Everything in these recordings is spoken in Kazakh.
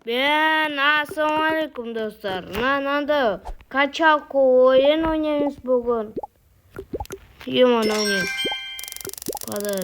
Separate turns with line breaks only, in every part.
Assalomualaikum do'stlar. Nanda kachalka o'yin o'ynaymiz bugun. Yomon o'yin. Qadar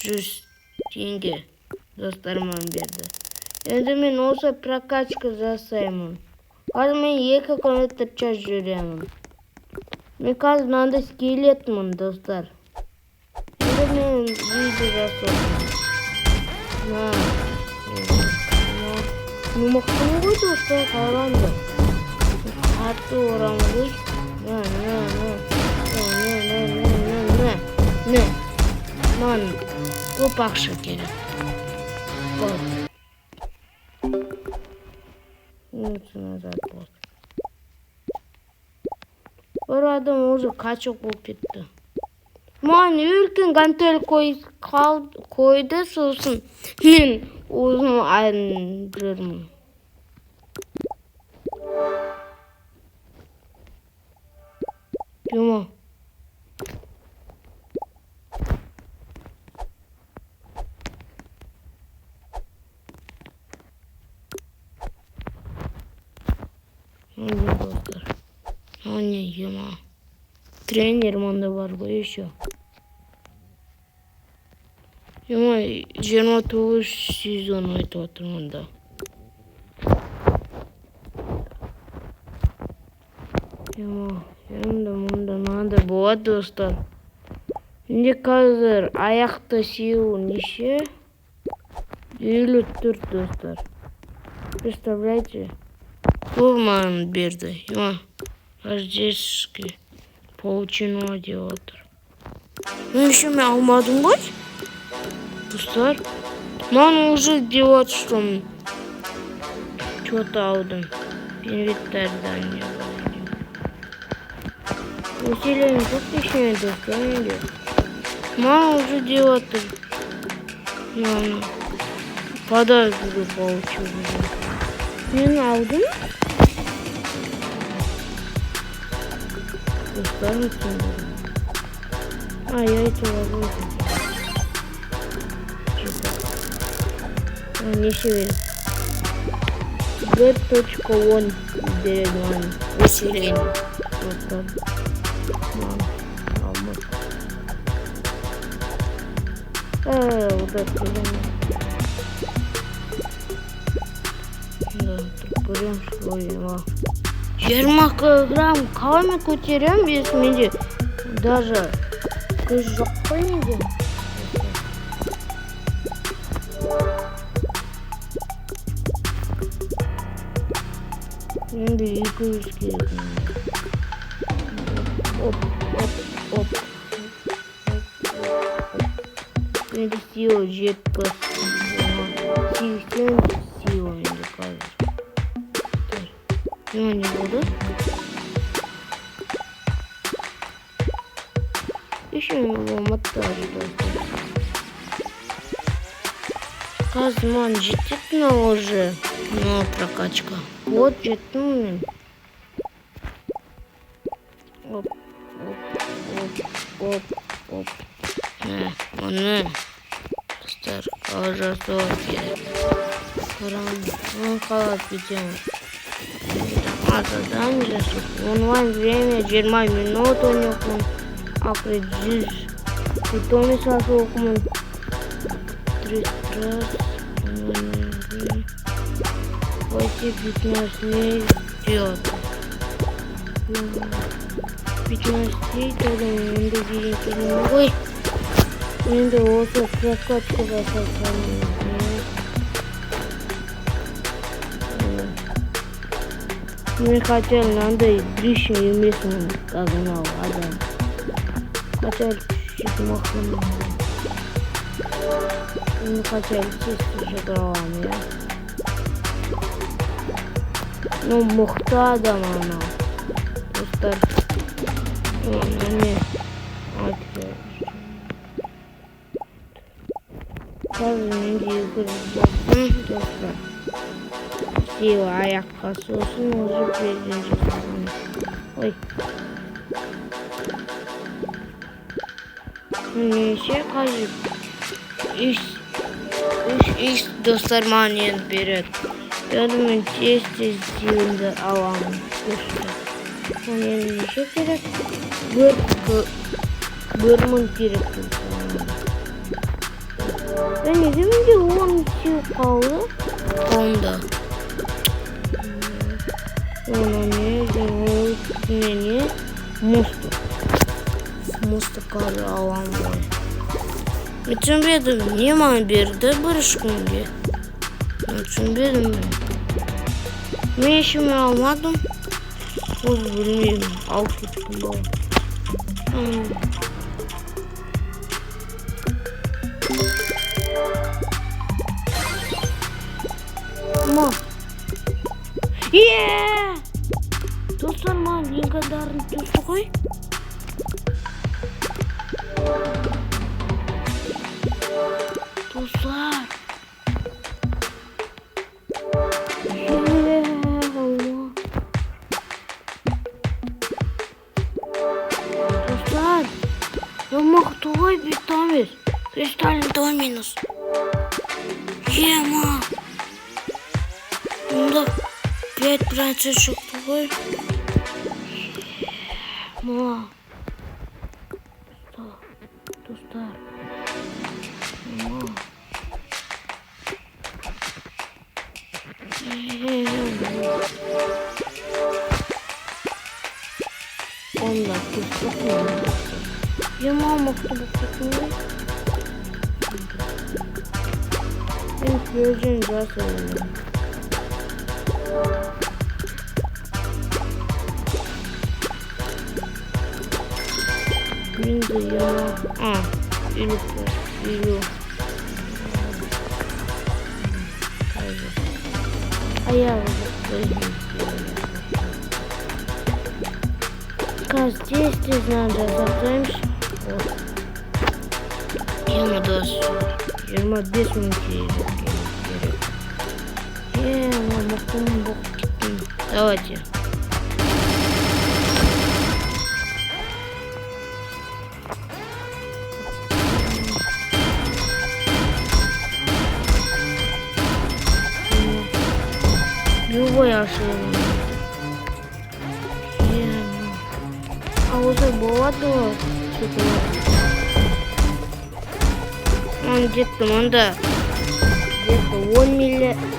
100 tenge do'stlarim berdi. Endi men o'sha prokachka zasayman. Hozir men 2 kilometr chashib yuraman. Men hozir nanda skeletman do'stlar. Endi men video yasadim. Nima qilib do'stlar qaranglar. Hatto o'ramiz. Man bu paxsha kerak. Bot. Bir adam o'zi qochib bo'lib ketdi. Man yurkin gantel qo'ydi so'sin. Men o'zim aylantirman. Yomon. Yomon. Trener manda bor bu еще. Yomon 29 sezon o'tyapman da. Yomon. Endi nanda bo'ladi do'stlar. Endi hozir oyoqda sev necha? 54 do'stlar. Представляете? Bu man berdi. Yomon. Рождественский получено deyapti. Men shuni olmadim-ku. Do'stlar, men уже делать что что-то aldım. Инвентарьдан не было. Усиление çok düşüyor do'stlar. Men уже делать. Yani подарок получил. Men aldım. Do'stlar için. Я этого возьму. Не сильно. B.1 деревянный. Усиление. Вот так. Вот это. Да, берем свой. 20 килограмм калами көтерем без менде. Даже көз жоқ қой менде. Енді 200 керек. Оп. Енді сила жетпіс. 80 сила енді қазір. Не буду. Еще его мотали. Казман жететно уже. Но прокачка. Вот жетну. Оп. Он стар. Уже сотки. Он халат идем. Задание онлайн время 20 минут у него определить. Потом и сразу около 30 раз. Пойти 15 дней делать. 15 дней тогда инду видеть. Ой, инду вот прокачка засосана. Мы хотели надо и дрищи и местным казанал один. Хотели чуть махнуть. Мы хотели чистить шоколадами. Ну мухта да мама. Просто не. Казан не играет. Сила ayakta sosun уже birinci. Ой. Neyse kayıp. İş dostlar maniyen biri. Я думаю, тесте силы аламын. Оны енді неше керек? Бір мың керек. Неге менде 10 сил қалды? Онда. Оны не? Мусты қалды алам ғой. Мен түсінбедім, не маған берді бір күнге? Мен түсінбедім мен. Мен ешіме алмадым. Ол білмеймін, алып кеттім бала. Ма. Достар, маған линкадарын түсті ғой. Достар. Достар. Мықты ғой беттамыз. Кристаллин доминус. Ма. Онда 5% шықты ғой. Ма. Достар. Онда кыстық мені. Мықты бұқтықын ғой. Мен көзін жасырын. Мен де Илю. Аяғы жоқ. Здесь надо запомнить. 25 минут. Давайте. Любой ошибка. А уже болады что-то. Он где-то 10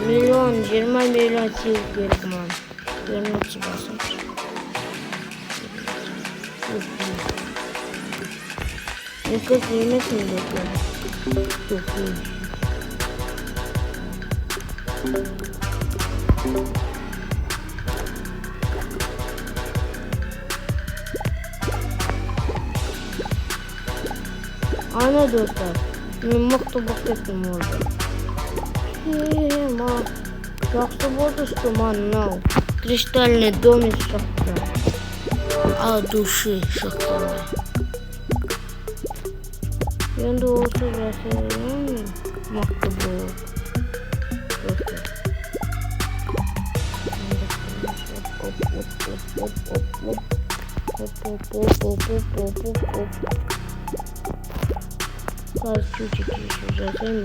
миллион, 20 миллион сил керек маған. Вернуться басым. Ну как емесін деп. Ана достар, мен мықты бақеттім орда. Жақсы болды, что мынау кристальный домик шықты. От души шықты. Енді осы жасайын, мықты болды. Чуть-чуть еще жасайым,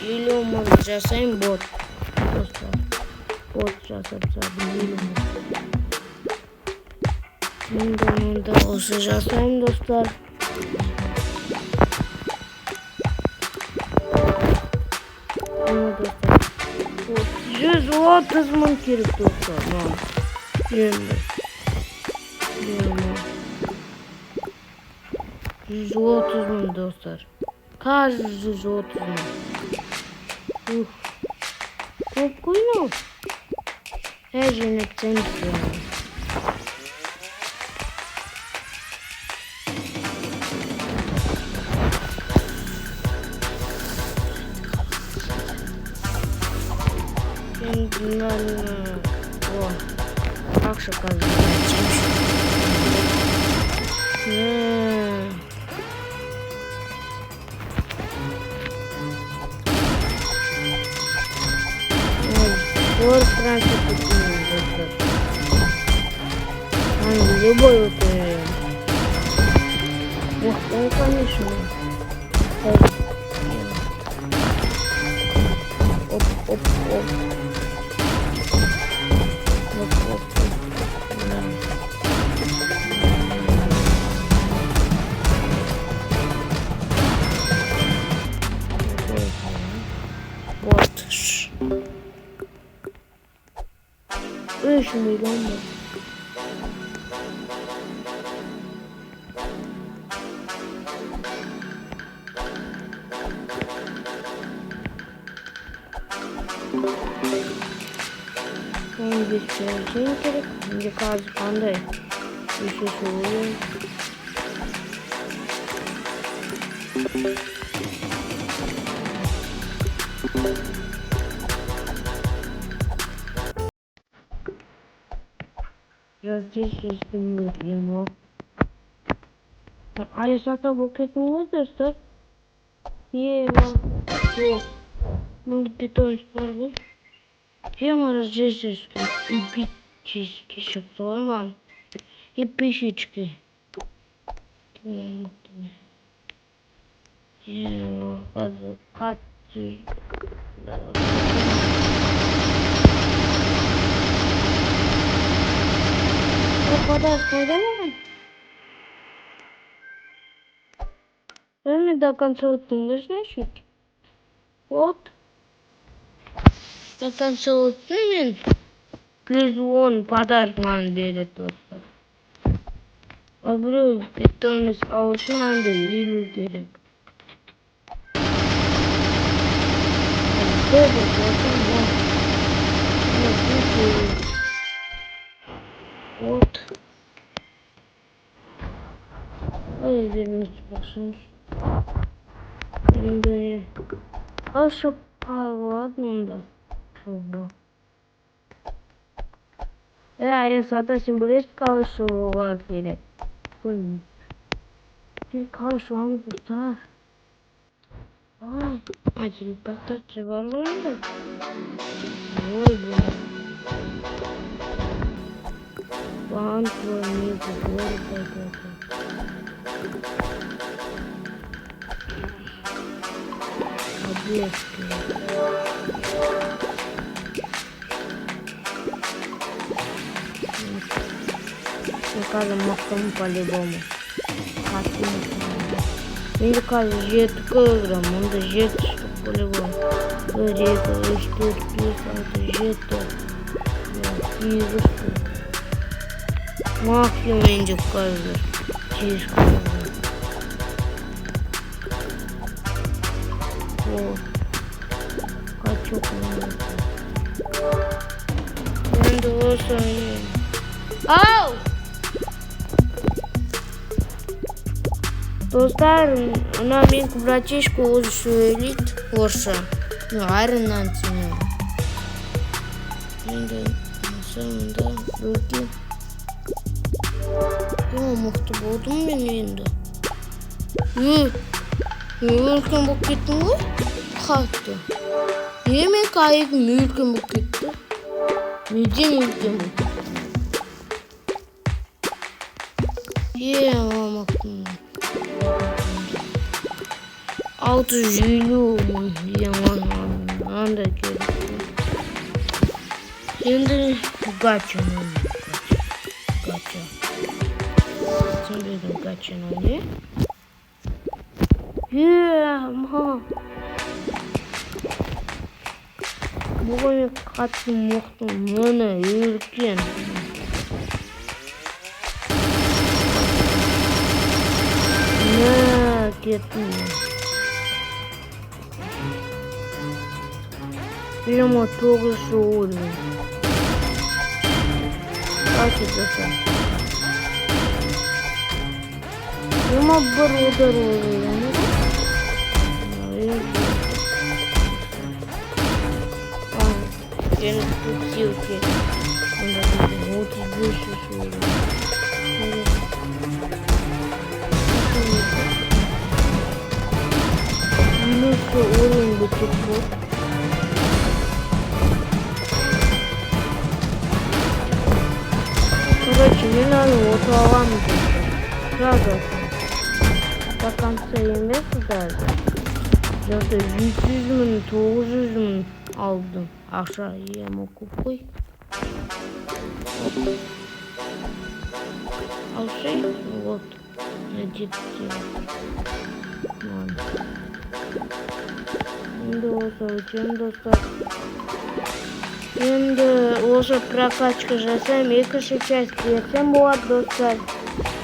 миллион может жасайым бот. Бот жасап миллион. Мында осы жасайым достар. Достар. 130 мың керек достар. Енді. 130 мың достар. Каждый 130 мың. Көп қойнау. Жинап Акша каждый. Любой вот он, конечно. Оп. Hop hop. Hop hop hop. Вот. 3 milyon mu? Ben bir şey gerek. Şimdi kazıkanda bir şey söyleyeyim. Я здесь есть ему. А я сата букет не выдастся? Ева. Ну, питон спору. Тема здесь эпический шоколад и писечки. Подарок до конца утнешь, значит? Вот. До конца утнешь. Плюс он подарок нам берет. Öbürü bittiğimiz avuçun halde yürür gerek. Böyle zaten var. Вот. Öyle demiş başınız. Şimdi aşıp ağladığında. Я сата символического слова перед. Ты кажешь, вам пуста. Один поточный валунда. Ой, блин. Ван твой миг, город такой. Объекты. Кажем, махтому по-любому. Мне кажется, жет килограмм, он да жет по-любому. Река, что это жет. Максимум индик кажется. Чишка. Вот. Качок надо. Ben de o sayayım. Au! Dostlar, ona men bratишка o'zi söyleydi Porsche. Ayrandan içmiyor. Endi sonunda bo'ldi. Yo'qmoqda bo'ldim men endi. Mülküm bu ketdi mi? Hatto. Niye kayıp mülküm bu ketdi? Neden mülküm bu? Yiyemem. 600 euro mu? Yaman anda geldi. Şimdi gacha. Şimdi gacha ne? Yiyemem. Bugün katım yoktu. Bana yürürken. Ne gittim. Прямо тоже уровень. Как это так? Прямо оборудование. Я не спустил тебе. Вот выше уровень. Минутка уровень будет. Короче, мне надо вот лавану. Сразу до конца места даже. Zaten 100 bin, 900 bin, Aldım. Aşağı yeme kupayı. Al şey. Вот. Ciddi. Şimdi olsun dostlar. Şimdi olsa прокачка жасайм, екінші часть ертең болады достар.